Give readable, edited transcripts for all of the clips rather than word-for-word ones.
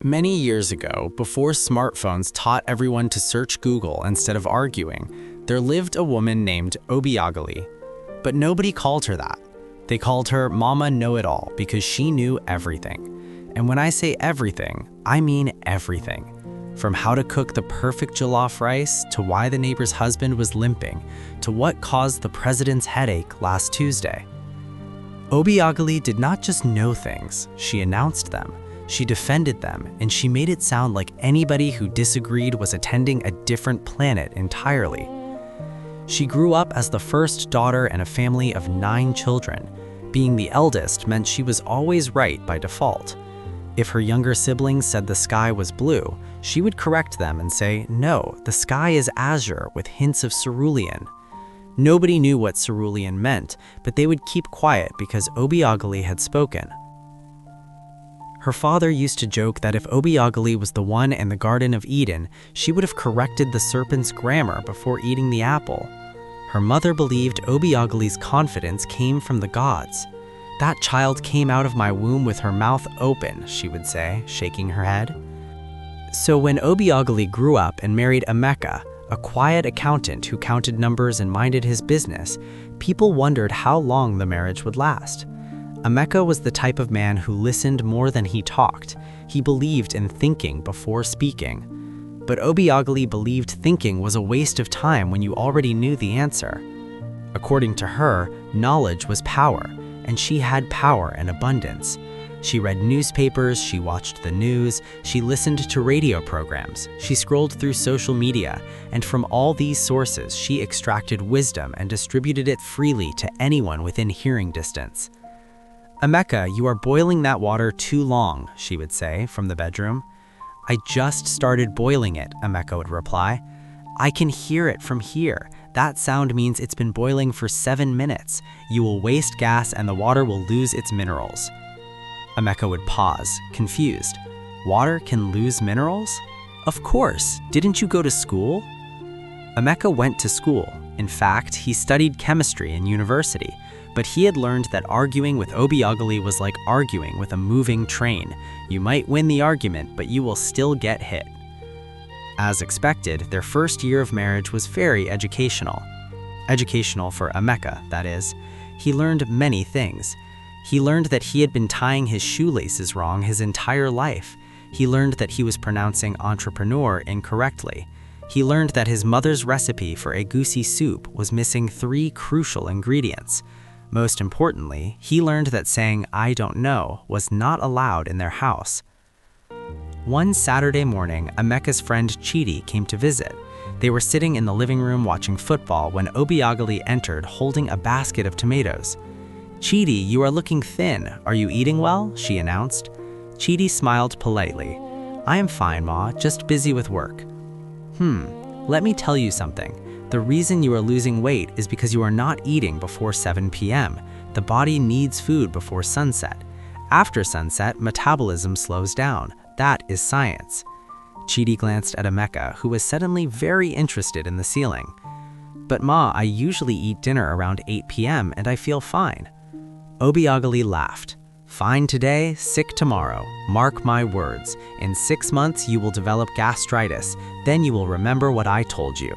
Many years ago, before smartphones taught everyone to search Google instead of arguing, there lived a woman named Obiageli. But nobody called her that. They called her Mama Know-It-All because she knew everything. And when I say everything, I mean everything. From how to cook the perfect jollof rice, to why the neighbor's husband was limping, to what caused the president's headache last Tuesday. Obiageli did not just know things, she announced them. She defended them, and she made it sound like anybody who disagreed was attending a different planet entirely. She grew up as the first daughter in a family of 9 children. Being the eldest meant she was always right by default. If her younger siblings said the sky was blue, she would correct them and say, no, the sky is azure with hints of cerulean. Nobody knew what cerulean meant, but they would keep quiet because Obiageli had spoken. Her father used to joke that if Obiageli was the one in the Garden of Eden, she would have corrected the serpent's grammar before eating the apple. Her mother believed Obiageli's confidence came from the gods. That child came out of my womb with her mouth open, she would say, shaking her head. So when Obiageli grew up and married Emeka, a quiet accountant who counted numbers and minded his business, people wondered how long the marriage would last. Emeka was the type of man who listened more than he talked. He believed in thinking before speaking. But Obiageli believed thinking was a waste of time when you already knew the answer. According to her, knowledge was power, and she had power in abundance. She read newspapers, she watched the news, she listened to radio programs, she scrolled through social media, and from all these sources she extracted wisdom and distributed it freely to anyone within hearing distance. Emeka, you are boiling that water too long, she would say from the bedroom. I just started boiling it, Emeka would reply. I can hear it from here. That sound means it's been boiling for 7 minutes. You will waste gas and the water will lose its minerals. Emeka would pause, confused. Water can lose minerals? Of course, didn't you go to school? Emeka went to school. In fact, he studied chemistry in university. But he had learned that arguing with Obiageli was like arguing with a moving train. You might win the argument, but you will still get hit. As expected, their first year of marriage was very educational. Educational for Emeka, that is. He learned many things. He learned that he had been tying his shoelaces wrong his entire life. He learned that he was pronouncing entrepreneur incorrectly. He learned that his mother's recipe for egusi soup was missing 3 crucial ingredients. Most importantly, he learned that saying, I don't know, was not allowed in their house. One Saturday morning, Emeka's friend Chidi came to visit. They were sitting in the living room watching football when Obiageli entered holding a basket of tomatoes. Chidi, you are looking thin. Are you eating well? She announced. Chidi smiled politely. I am fine, Ma, just busy with work. Let me tell you something. The reason you are losing weight is because you are not eating before 7 p.m. The body needs food before sunset. After sunset, metabolism slows down. That is science. Chidi glanced at Emeka, who was suddenly very interested in the ceiling. But Ma, I usually eat dinner around 8 p.m. and I feel fine. Obiageli laughed. Fine today, sick tomorrow. Mark my words. In 6 months, you will develop gastritis. Then you will remember what I told you.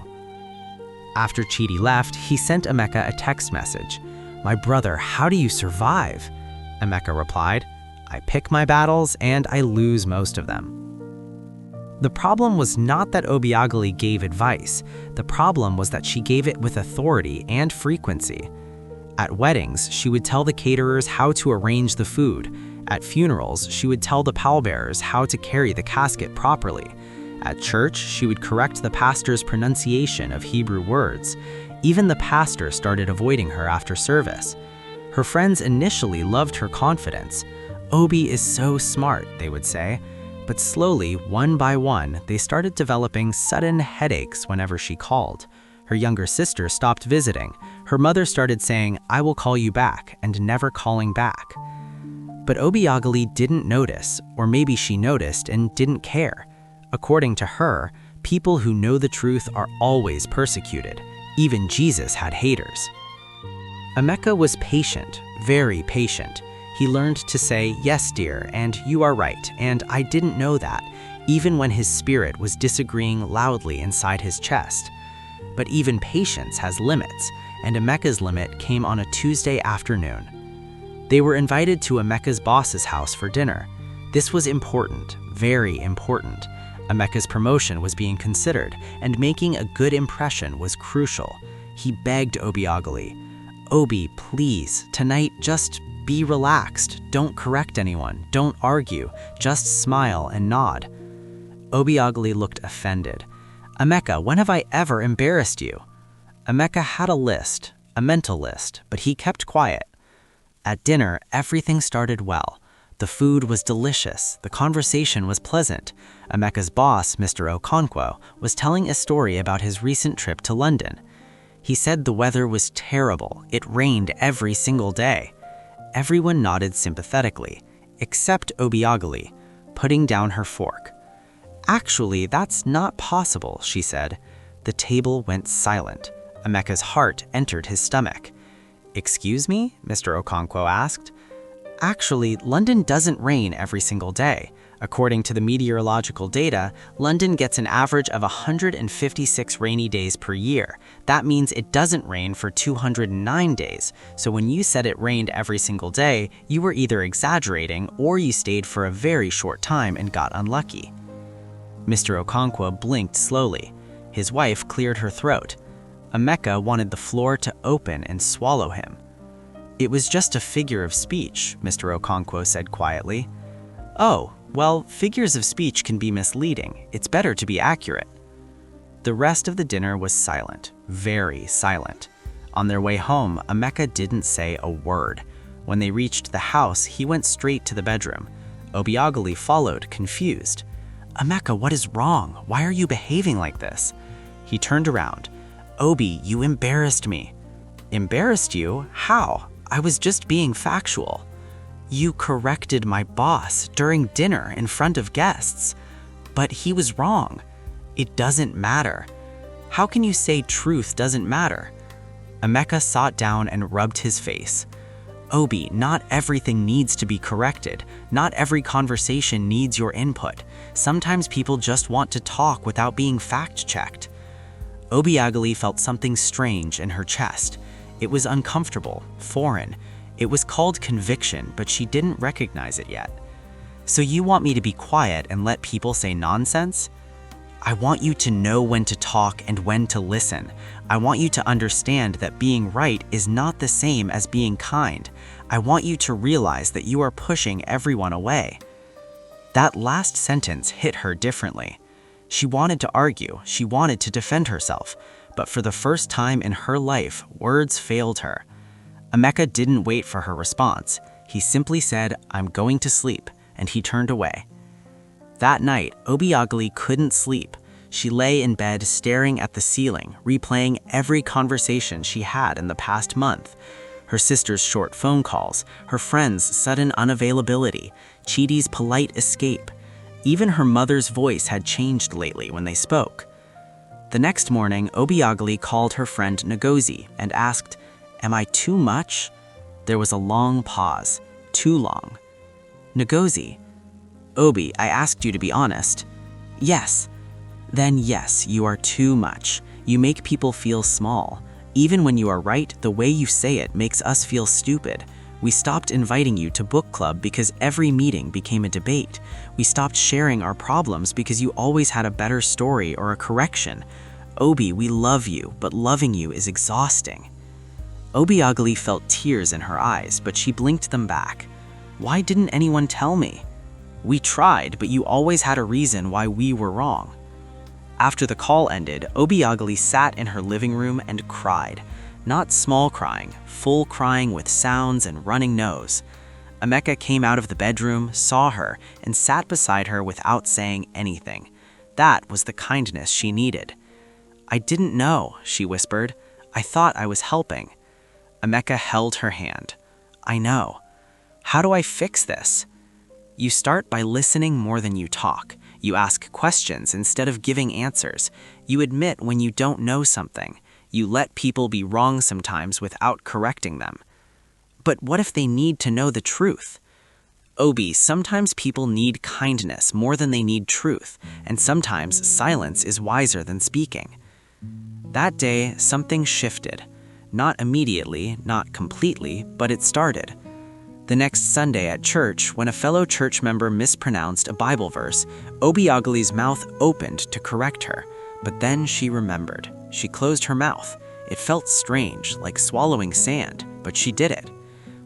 After Chidi left, he sent Emeka a text message. My brother, how do you survive? Emeka replied, I pick my battles and I lose most of them. The problem was not that Obiageli gave advice. The problem was that she gave it with authority and frequency. At weddings, she would tell the caterers how to arrange the food. At funerals, she would tell the pallbearers how to carry the casket properly. At church, she would correct the pastor's pronunciation of Hebrew words. Even the pastor started avoiding her after service. Her friends initially loved her confidence. Obi is so smart, they would say. But slowly, one by one, they started developing sudden headaches whenever she called. Her younger sister stopped visiting. Her mother started saying, I will call you back, and never calling back. But Obiageli didn't notice, or maybe she noticed and didn't care. According to her, people who know the truth are always persecuted. Even Jesus had haters. Emeka was patient, very patient. He learned to say, "Yes, dear," and "You are right," and "I didn't know that," even when his spirit was disagreeing loudly inside his chest. But even patience has limits, and Emeka's limit came on a Tuesday afternoon. They were invited to Emeka's boss's house for dinner. This was important, very important. Emeka's promotion was being considered, and making a good impression was crucial. He begged Obiageli, "Obi, please, tonight just be relaxed. Don't correct anyone. Don't argue. Just smile and nod." Obiageli looked offended. "Emeka, when have I ever embarrassed you?" Emeka had a list, a mental list, but he kept quiet. At dinner, everything started well. The food was delicious, the conversation was pleasant. Emeka's boss, Mr. Okonkwo, was telling a story about his recent trip to London. He said the weather was terrible, it rained every single day. Everyone nodded sympathetically, except Obiageli, putting down her fork. "Actually, that's not possible," she said. The table went silent. Emeka's heart entered his stomach. "Excuse me?" Mr. Okonkwo asked. "Actually, London doesn't rain every single day. According to the meteorological data, London gets an average of 156 rainy days per year. That means it doesn't rain for 209 days. So when you said it rained every single day, you were either exaggerating or you stayed for a very short time and got unlucky." Mr. Okonkwo blinked slowly. His wife cleared her throat. Emeka wanted the floor to open and swallow him. "It was just a figure of speech," Mr. Okonkwo said quietly. "Oh, well, figures of speech can be misleading. It's better to be accurate." The rest of the dinner was silent, very silent. On their way home, Emeka didn't say a word. When they reached the house, he went straight to the bedroom. Obiageli followed, confused. "Emeka, what is wrong? Why are you behaving like this?" He turned around. "Obi, you embarrassed me." "Embarrassed you? How? I was just being factual." "You corrected my boss during dinner in front of guests." "But he was wrong." "It doesn't matter." "How can you say truth doesn't matter?" Emeka sat down and rubbed his face. "Obi, not everything needs to be corrected. Not every conversation needs your input. Sometimes people just want to talk without being fact-checked." Obiageli felt something strange in her chest. It was uncomfortable, foreign. It was called conviction, but she didn't recognize it yet. "So you want me to be quiet and let people say nonsense?" "I want you to know when to talk and when to listen. I want you to understand that being right is not the same as being kind. I want you to realize that you are pushing everyone away." That last sentence hit her differently. She wanted to argue, she wanted to defend herself, but for the first time in her life, words failed her. Emeka didn't wait for her response. He simply said, "I'm going to sleep," and he turned away. That night, Obiageli couldn't sleep. She lay in bed staring at the ceiling, replaying every conversation she had in the past month. Her sister's short phone calls, her friend's sudden unavailability, Chidi's polite escape. Even her mother's voice had changed lately when they spoke. The next morning, Obiageli called her friend Ngozi and asked, "Am I too much?" There was a long pause, too long. "Ngozi, Obi, I asked you to be honest." "Yes." "Then yes, you are too much. You make people feel small. Even when you are right, the way you say it makes us feel stupid. We stopped inviting you to book club because every meeting became a debate. We stopped sharing our problems because you always had a better story or a correction. Obi, we love you, but loving you is exhausting." Obiageli felt tears in her eyes, but she blinked them back. "Why didn't anyone tell me?" "We tried, but you always had a reason why we were wrong." After the call ended, Obiageli sat in her living room and cried. Not small crying, full crying with sounds and running nose. Emeka came out of the bedroom, saw her, and sat beside her without saying anything. That was the kindness she needed. "I didn't know," she whispered. "I thought I was helping." Emeka held her hand. "I know. How do I fix this?" "You start by listening more than you talk. You ask questions instead of giving answers. You admit when you don't know something. You let people be wrong sometimes without correcting them." But what if they need to know the truth? Obi, sometimes people need kindness more than they need truth, and sometimes silence is wiser than speaking. That day, something shifted. Not immediately, not completely, but it started. The next Sunday at church, when a fellow church member mispronounced a Bible verse, Obiageli's mouth opened to correct her, but then she remembered. She closed her mouth. It felt strange, like swallowing sand, but she did it.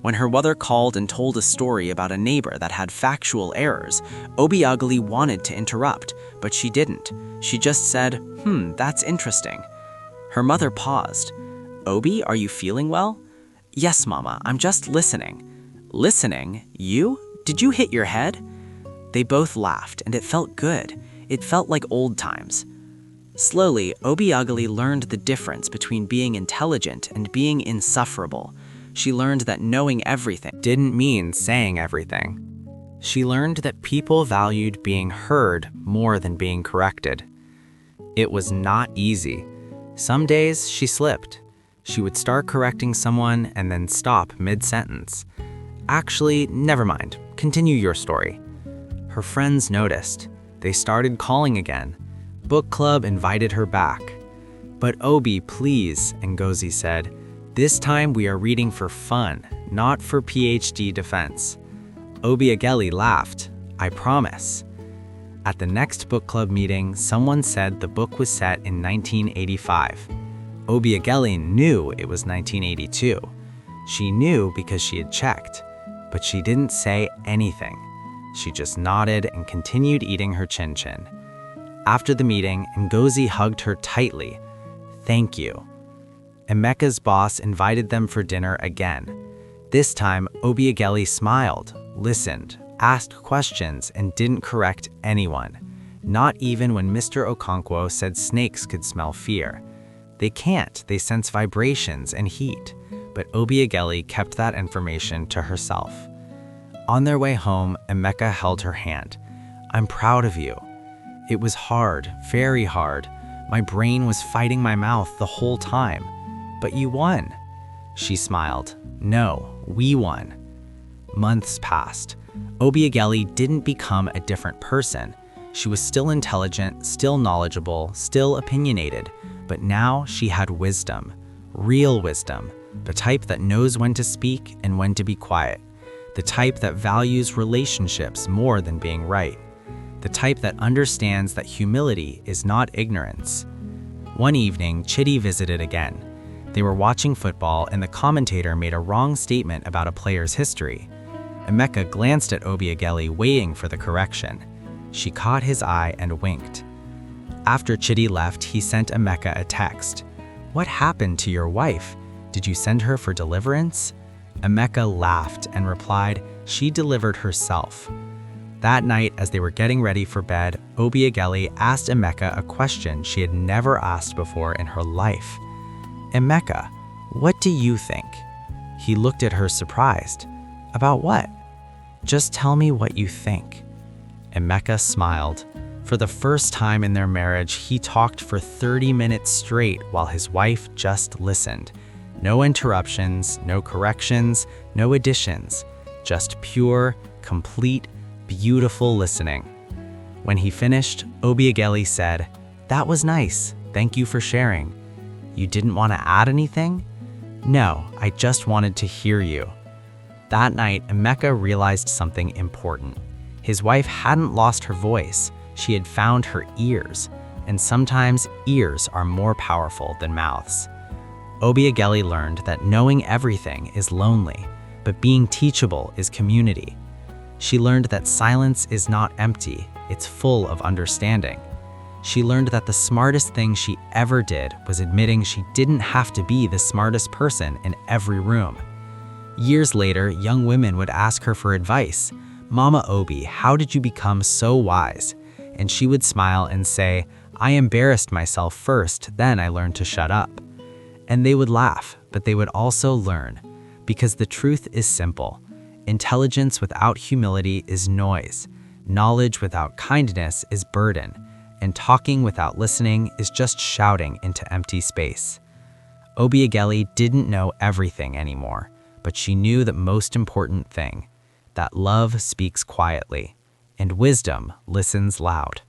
When her mother called and told a story about a neighbor that had factual errors, Obiageli wanted to interrupt, but she didn't. She just said, that's interesting. Her mother paused. Obi, are you feeling well? Yes, Mama, I'm just listening. Listening? You? Did you hit your head? They both laughed, and it felt good. It felt like old times. Slowly, Obiageli learned the difference between being intelligent and being insufferable. She learned that knowing everything didn't mean saying everything. She learned that people valued being heard more than being corrected. It was not easy. Some days she slipped. She would start correcting someone and then stop mid-sentence. Actually, never mind. Continue your story. Her friends noticed. They started calling again. Book club invited her back. But Obi, please, Ngozi said, this time we are reading for fun, not for PhD defense. Obiageli laughed. I promise. At the next book club meeting, someone said the book was set in 1985. Obiageli knew it was 1982. She knew because she had checked, but she didn't say anything. She just nodded and continued eating her chin-chin. After the meeting, Ngozi hugged her tightly. Thank you. Emeka's boss invited them for dinner again. This time, Obiageli smiled, listened, asked questions, and didn't correct anyone. Not even when Mr. Okonkwo said snakes could smell fear. They can't, they sense vibrations and heat. But Obiageli kept that information to herself. On their way home, Emeka held her hand. I'm proud of you. It was hard, very hard. My brain was fighting my mouth the whole time. But you won. She smiled. No, we won. Months passed. Obiageli didn't become a different person. She was still intelligent, still knowledgeable, still opinionated, but now she had wisdom, real wisdom, the type that knows when to speak and when to be quiet, the type that values relationships more than being right, the type that understands that humility is not ignorance. One evening, Chidi visited again. They were watching football and the commentator made a wrong statement about a player's history. Emeka glanced at Obiageli, waiting for the correction. She caught his eye and winked. After Chidi left, he sent Emeka a text. What happened to your wife? Did you send her for deliverance? Emeka laughed and replied, she delivered herself. That night, as they were getting ready for bed, Obiageli asked Emeka a question she had never asked before in her life. Emeka, what do you think? He looked at her surprised. About what? Just tell me what you think. Emeka smiled. For the first time in their marriage, he talked for 30 minutes straight while his wife just listened. No interruptions, no corrections, no additions. Just pure, complete, beautiful listening. When he finished, Obiageli said, that was nice. Thank you for sharing. You didn't want to add anything? No, I just wanted to hear you. That night, Emeka realized something important. His wife hadn't lost her voice. She had found her ears. And sometimes ears are more powerful than mouths. Obiageli learned that knowing everything is lonely, but being teachable is community. She learned that silence is not empty, it's full of understanding. She learned that the smartest thing she ever did was admitting she didn't have to be the smartest person in every room. Years later, young women would ask her for advice. Mama Obi, how did you become so wise? And she would smile and say, I embarrassed myself first, then I learned to shut up. And they would laugh, but they would also learn. Because the truth is simple. Intelligence without humility is noise. Knowledge without kindness is burden. And talking without listening is just shouting into empty space. Obiageli didn't know everything anymore, but she knew the most important thing, that love speaks quietly, and wisdom listens loud.